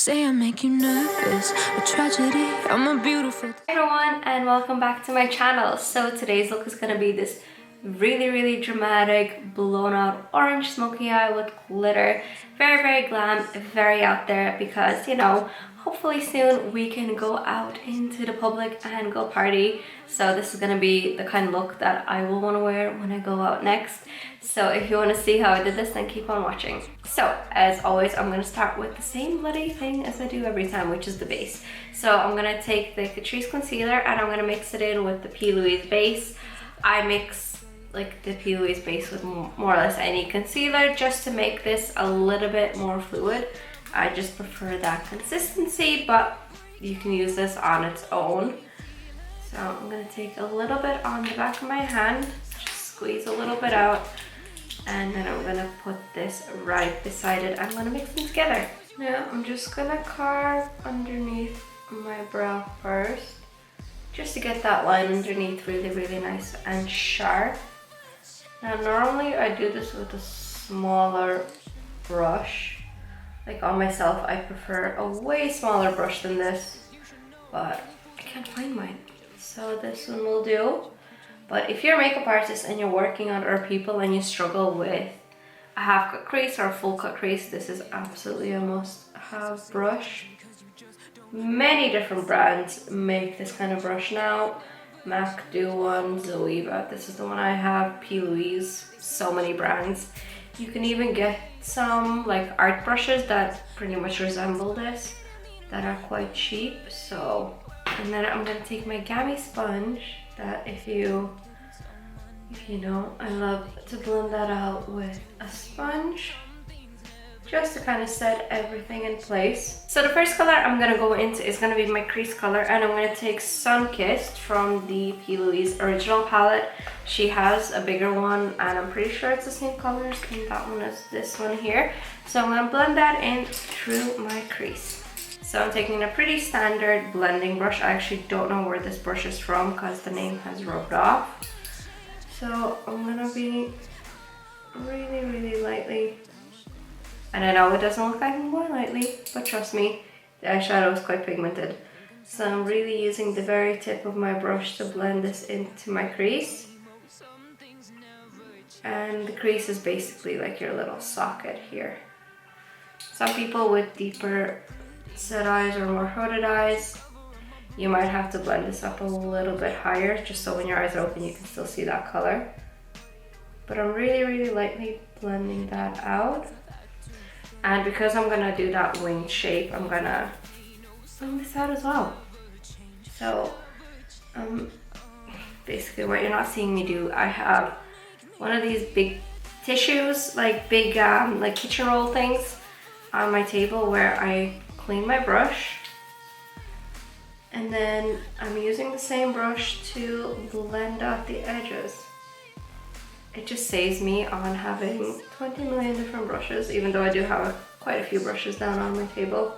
say I make you nervous, a tragedy, I'm a beautiful. Hey everyone, and welcome back to my channel. So today's look is gonna be this really dramatic blown out orange smoky eye with glitter. Very glam, very out there, because you know, hopefully soon we can go out into the public and go party. So this is gonna be the kind of look that I will want to wear when I go out next. So if you want to see how I did this, then keep on watching. So as always, I'm going to start with the same bloody thing as I do every time, which is the base. So I'm going to take the Catrice concealer and I'm going to mix it in with the P. Louise base. I mix like the P. Louise base with more or less any concealer just to make this a little bit more fluid. I just prefer that consistency, but you can use this on its own. So I'm going to take a little bit on the back of my hand, just squeeze a little bit out. And then I'm gonna put this right beside it. I'm gonna mix them together. Now I'm just gonna carve underneath my brow first, just to get that line underneath really nice and sharp. Now normally I do this with a smaller brush. Like on myself, I prefer a way smaller brush than this, but I can't find mine. So this one will do. But if you're a makeup artist and you're working on other people and you struggle with a half cut crease or a full cut crease, this is absolutely a must-have brush. Many different brands make this kind of brush now. MAC do one, Zoeva, this is the one I have, P. Louise, so many brands. You can even get some like art brushes that pretty much resemble this, that are quite cheap. So, and then I'm gonna take my gammy sponge, that if you know, I love to blend that out with a sponge just to kind of set everything in place. So the first color I'm gonna go into is gonna be my crease color, and I'm gonna take Sunkissed from the P. Louise original palette. She has a bigger one and I'm pretty sure it's the same colors in that one as this one here. So I'm gonna blend that in through my crease. So I'm taking a pretty standard blending brush. I actually don't know where this brush is from because the name has rubbed off. So I'm gonna be really lightly. And I know it doesn't look like I'm going lightly, but trust me, the eyeshadow is quite pigmented. So I'm really using the very tip of my brush to blend this into my crease. And the crease is basically like your little socket here. Some people with deeper set eyes or more hooded eyes, you might have to blend this up a little bit higher, just so when your eyes are open you can still see that color. But I'm really lightly blending that out. And because I'm gonna do that wing shape, I'm gonna blend this out as well. So basically what you're not seeing me do, I have one of these big tissues, like big like kitchen roll things on my table where I clean my brush, and then I'm using the same brush to blend out the edges. It just saves me on having 20 million different brushes, even though I do have quite a few brushes down on my table.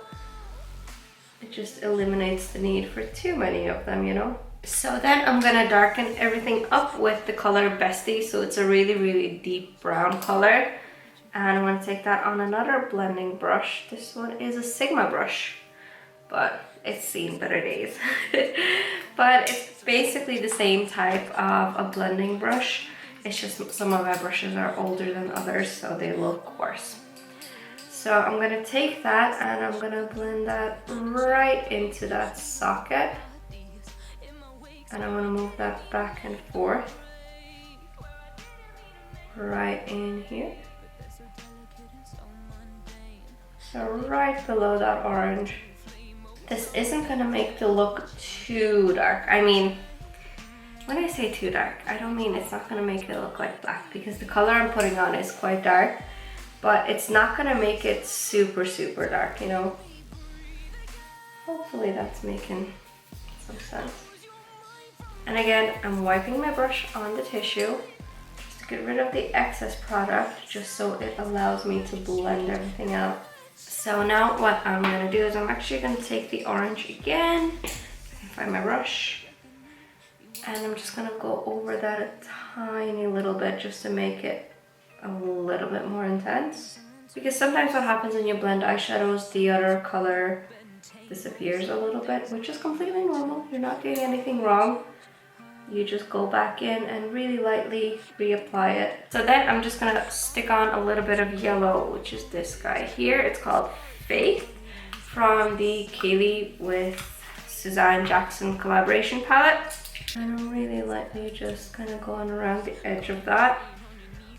It just eliminates the need for too many of them, you know? So then I'm gonna darken everything up with the color Bestie, so it's a really deep brown color. And I'm going to take that on another blending brush. This one is a Sigma brush, but it's seen better days. But it's basically the same type of a blending brush. It's just some of my brushes are older than others, so they look worse. So I'm going to take that and I'm going to blend that right into that socket. And I'm going to move that back and forth right in here. So right below that orange. This isn't gonna make the look too dark. I mean, when I say too dark, I don't mean it's not gonna make it look like black, because the color I'm putting on is quite dark, but it's not gonna make it super dark, you know? Hopefully that's making some sense. And again, I'm wiping my brush on the tissue just to get rid of the excess product, just so it allows me to blend everything out. So now what I'm going to do is I'm actually going to take the orange again, find my brush, and I'm just going to go over that a tiny little bit just to make it a little bit more intense. Because sometimes what happens when you blend eyeshadows, the other color disappears a little bit, which is completely normal. You're not doing anything wrong. You just go back in and really lightly reapply it. So then I'm just gonna stick on a little bit of yellow, which is this guy here. It's called Faith from the Kaylee with Suzanne Jackson collaboration palette. And I'm really lightly just kind of going around the edge of that.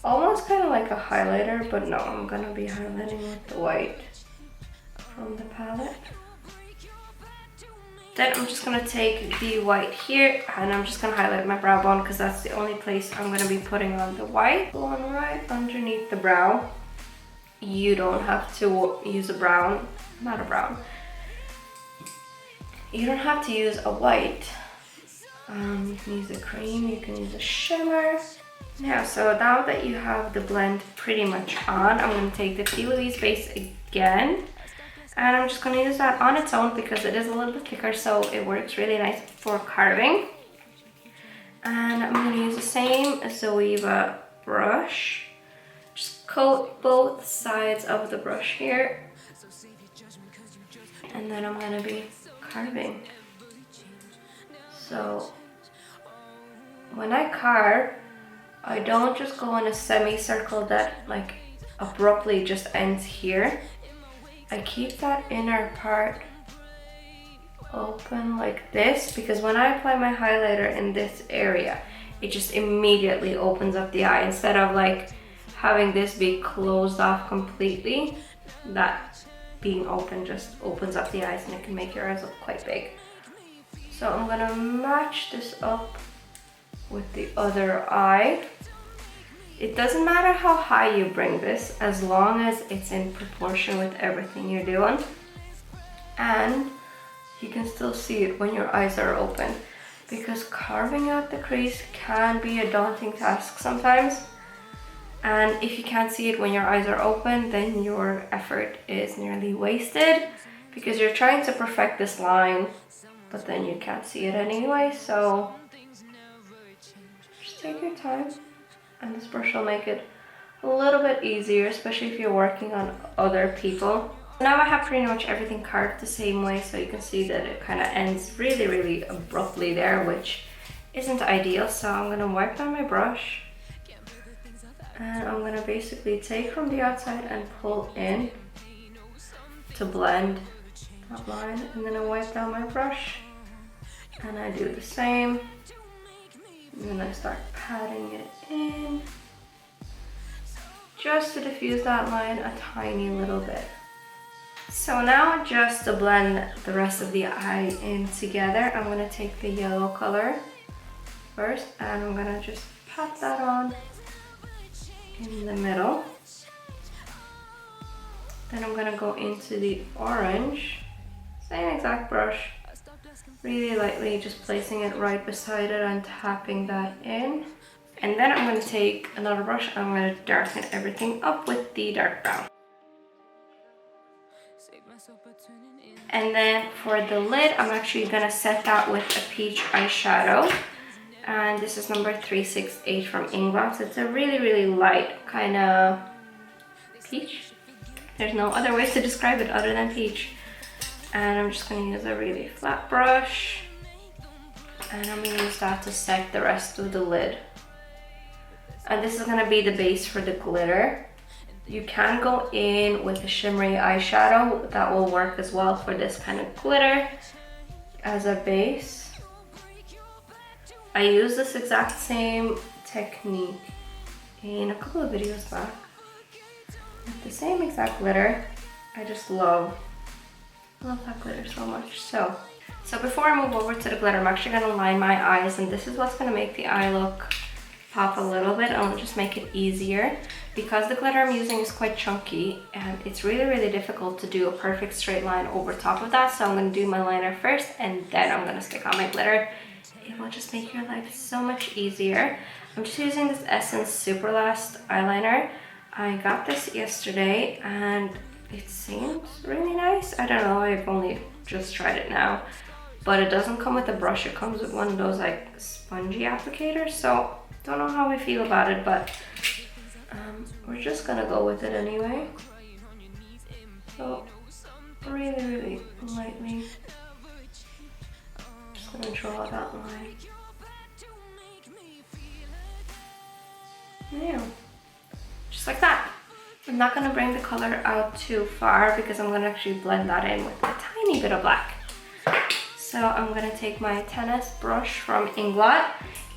Almost kind of like a highlighter, but no, I'm gonna be highlighting with the white from the palette. Then I'm just gonna take the white here and I'm just gonna highlight my brow bone because that's the only place I'm gonna be putting on the white. Going right underneath the brow. You don't have to use a brown, not a brown. You don't have to use a white. You can use a cream, you can use a shimmer. Yeah, so now that you have the blend pretty much on, I'm going to take the Teal base again. And I'm just going to use that on its own because it is a little bit thicker, so it works really nice for carving. And I'm going to use the same Zoeva brush. Just coat both sides of the brush here. And then I'm going to be carving. So when I carve, I don't just go in a semicircle that like abruptly just ends here. I keep that inner part open like this because when I apply my highlighter in this area, it just immediately opens up the eye. Instead of like having this be closed off completely, that being open just opens up the eyes and it can make your eyes look quite big. So I'm gonna match this up with the other eye. It doesn't matter how high you bring this as long as it's in proportion with everything you're doing. And you can still see it when your eyes are open because carving out the crease can be a daunting task sometimes. And if you can't see it when your eyes are open, then your effort is nearly wasted because you're trying to perfect this line, but then you can't see it anyway. So just take your time and this brush will make it a little bit easier, especially if you're working on other people. Now I have pretty much everything carved the same way, so you can see that it kind of ends really, really abruptly there, which isn't ideal. So I'm going to wipe down my brush and I'm going to basically take from the outside and pull in to blend that line, and then I wipe down my brush and I do the same. And then I start patting it in just to diffuse that line a tiny little bit. So now just to blend the rest of the eye in together, I'm going to take the yellow color first and I'm going to just pat that on in the middle. Then I'm going to go into the orange, same exact brush. Really lightly just placing it right beside it and tapping that in. And then I'm going to take another brush and I'm going to darken everything up with the dark brown. And then for the lid, I'm actually going to set that with a peach eyeshadow. And this is number 368 from Inglot. It's a really, really light kind of peach. There's no other way to describe it other than peach. And I'm just going to use a really flat brush and I'm going to use that to set the rest of the lid. And this is going to be the base for the glitter. You can go in with a shimmery eyeshadow, that will work as well for this kind of glitter as a base. I use this exact same technique in a couple of videos back with the same exact glitter. I just love that glitter so much. So before I move over to the glitter, I'm actually going to line my eyes, and this is what's going to make the eye look pop a little bit and just make it easier. Because the glitter I'm using is quite chunky and it's really, really difficult to do a perfect straight line over top of that. So I'm going to do my liner first and then I'm going to stick on my glitter. It will just make your life so much easier. I'm just using this Essence Super Last eyeliner. I got this yesterday and it seems really nice. I don't know, I've only just tried it now. But it doesn't come with a brush, it comes with one of those like spongy applicators. So don't know how I feel about it, but we're just gonna go with it anyway. So really, really lightly, just gonna draw that line. Yeah, just like that. I'm not gonna bring the color out too far because I'm gonna actually blend that in with a tiny bit of black. So I'm gonna take my tennis brush from Inglot.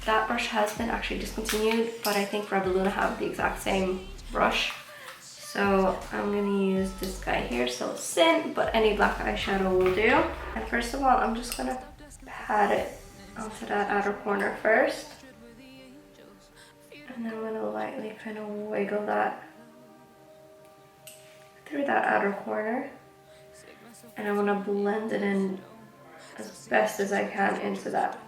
That brush has been actually discontinued, but I think Revoluna have the exact same brush. So I'm gonna use this guy here, so Sin, but any black eyeshadow will do. And first of all, I'm just gonna pat it onto that outer corner first. And then I'm gonna lightly kind of wiggle that through that outer corner. And I wanna blend it in as best as I can into that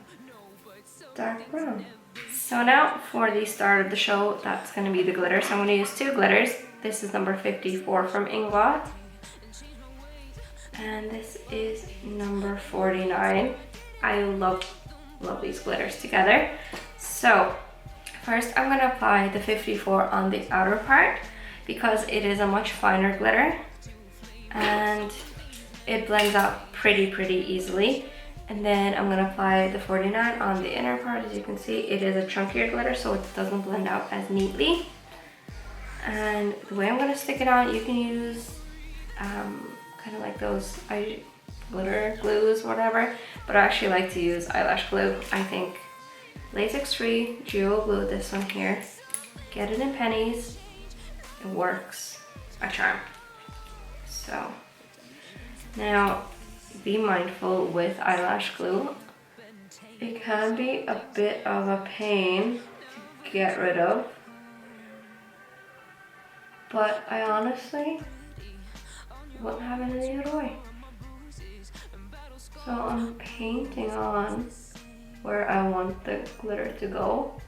dark brown. So now for the start of the show, that's gonna be the glitter. So I'm gonna use 2 glitters. This is number 54 from Inglot. And this is number 49. I love these glitters together. So first I'm gonna apply the 54 on the outer part because it is a much finer glitter and it blends out pretty easily. And then I'm gonna apply the 49 on the inner part. As you can see, it is a chunkier glitter, so it doesn't blend out as neatly. And the way I'm gonna stick it on, you can use kind of like those glitter glues, whatever, but I actually like to use eyelash glue. I think latex-free duo glue, this one here, get it in pennies, it works a charm. So now be mindful with eyelash glue, it can be a bit of a pain to get rid of, but I honestly wouldn't have it any other way. So I'm painting on where I want the glitter to go.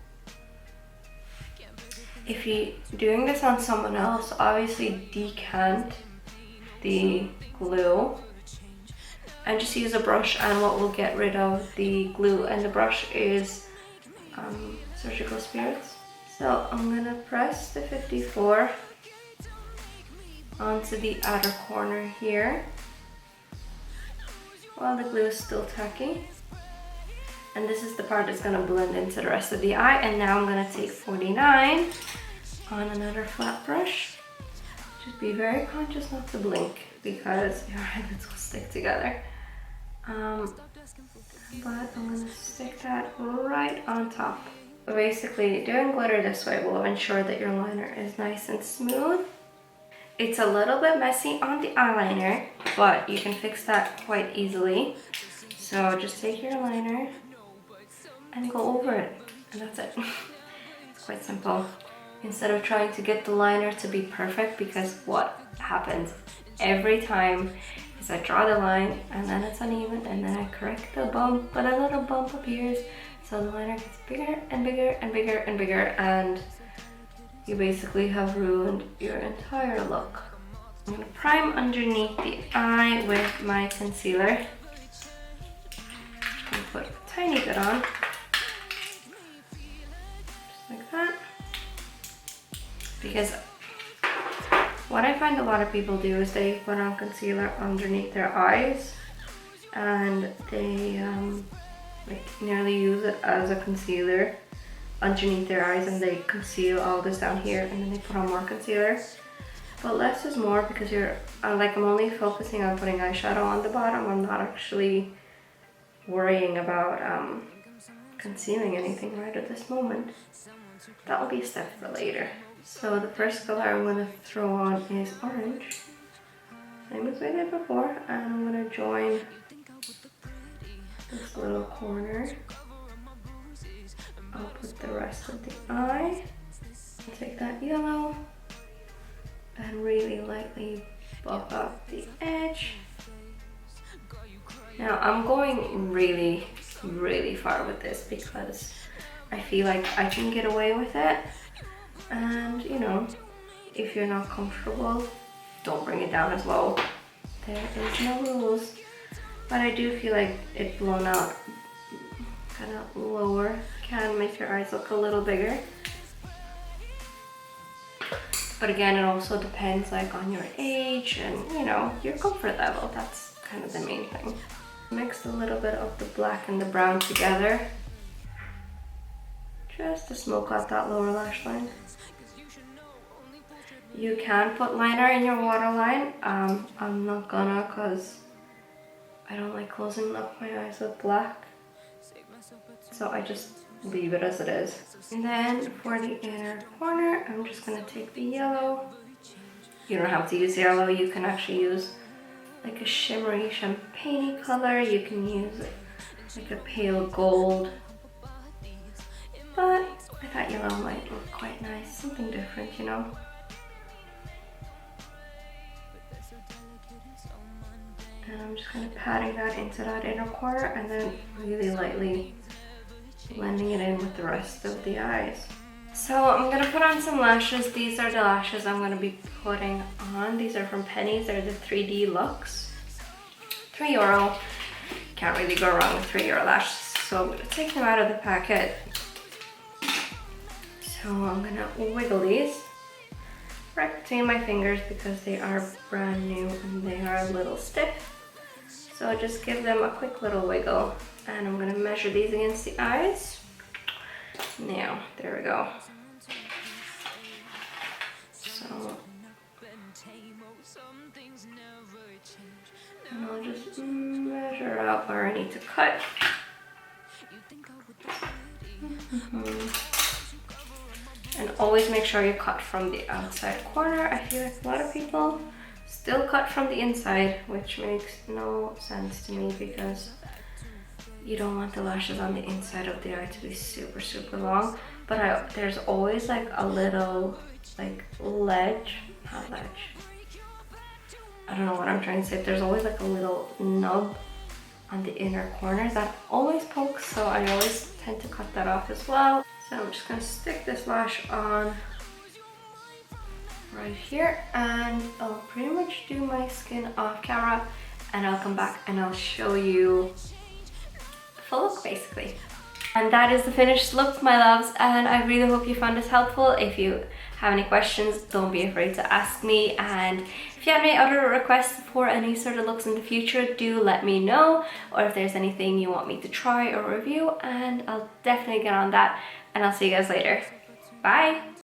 If you're doing this on someone else, obviously decant the glue and just use a brush, and what will get rid of the glue and the brush is surgical spirits. So I'm gonna press the 54 onto the outer corner here while the glue is still tacky. And this is the part that's gonna blend into the rest of the eye. And now I'm gonna take 49 on another flat brush. Just be very conscious not to blink because your eyelids will stick together. But I'm gonna stick that right on top. Basically, doing glitter this way will ensure that your liner is nice and smooth. It's a little bit messy on the eyeliner, but you can fix that quite easily. So just take your liner and go over it, and that's it. It's quite simple. Instead of trying to get the liner to be perfect, because what happens every time is I draw the line and then it's uneven, and then I correct the bump, but a little bump appears, so the liner gets bigger and bigger and bigger and bigger, and you basically have ruined your entire look. I'm gonna prime underneath the eye with my concealer. I'm gonna put a tiny bit on, just like that. Because what I find a lot of people do is they put on concealer underneath their eyes, and they like nearly use it as a concealer underneath their eyes, and they conceal all this down here, and then they put on more concealer. But less is more, because you're like, I'm only focusing on putting eyeshadow on the bottom. I'm not actually worrying about concealing anything right at this moment. That will be a step for later. So the first color I'm going to throw on is orange, same as we did before, and I'm going to join this little corner. I'll put the rest of the eye. I'll take that yellow and really lightly buff up the edge. Now I'm going really far with this because I feel like I can get away with it. And you know, if you're not comfortable, don't bring it down as low. There is no rules. But I do feel like it blown out kind of lower can make your eyes look a little bigger. But again, it also depends like on your age and, you know, your comfort level. That's kind of the main thing. Mix a little bit of the black and the brown together, just to smoke out that lower lash line. You can put liner in your waterline. I'm not gonna, because I don't like closing up my eyes with black. So I just leave it as it is. And then for the inner corner, I'm just gonna take the yellow. You don't have to use yellow, you can actually use like a shimmery champagne color. You can use like a pale gold. But I thought yellow might look quite nice, something different, you know. And I'm just kind of patting that into that inner corner and then really lightly blending it in with the rest of the eyes. So I'm gonna put on some lashes. These are the lashes I'm gonna be putting on. These are from Penny's. They're the 3D Luxe. €3. Can't really go wrong with €3 lashes. So I'm gonna take them out of the packet. So I'm gonna wiggle these right between my fingers because they are brand new and they are a little stiff. So just give them a quick little wiggle, and I'm gonna measure these against the eyes. Now, there we go. So, and I'll just measure out where I need to cut. And always make sure you cut from the outside corner. I feel like a lot of people still cut from the inside, which makes no sense to me because you don't want the lashes on the inside of the eye to be super, super long. But there's always like a little like ledge, not ledge. I don't know what I'm trying to say. There's always like a little nub on the inner corner that always pokes, so I always tend to cut that off as well. So I'm just gonna stick this lash on right here, and I'll pretty much do my skin off camera, and I'll come back and I'll show you the full look basically. And that is the finished look, my loves, and I really hope you found this helpful. If you have any questions, don't be afraid to ask me, and if you have any other requests for any sort of looks in the future, do let me know, or if there's anything you want me to try or review, and I'll definitely get on that, and I'll see you guys later. Bye!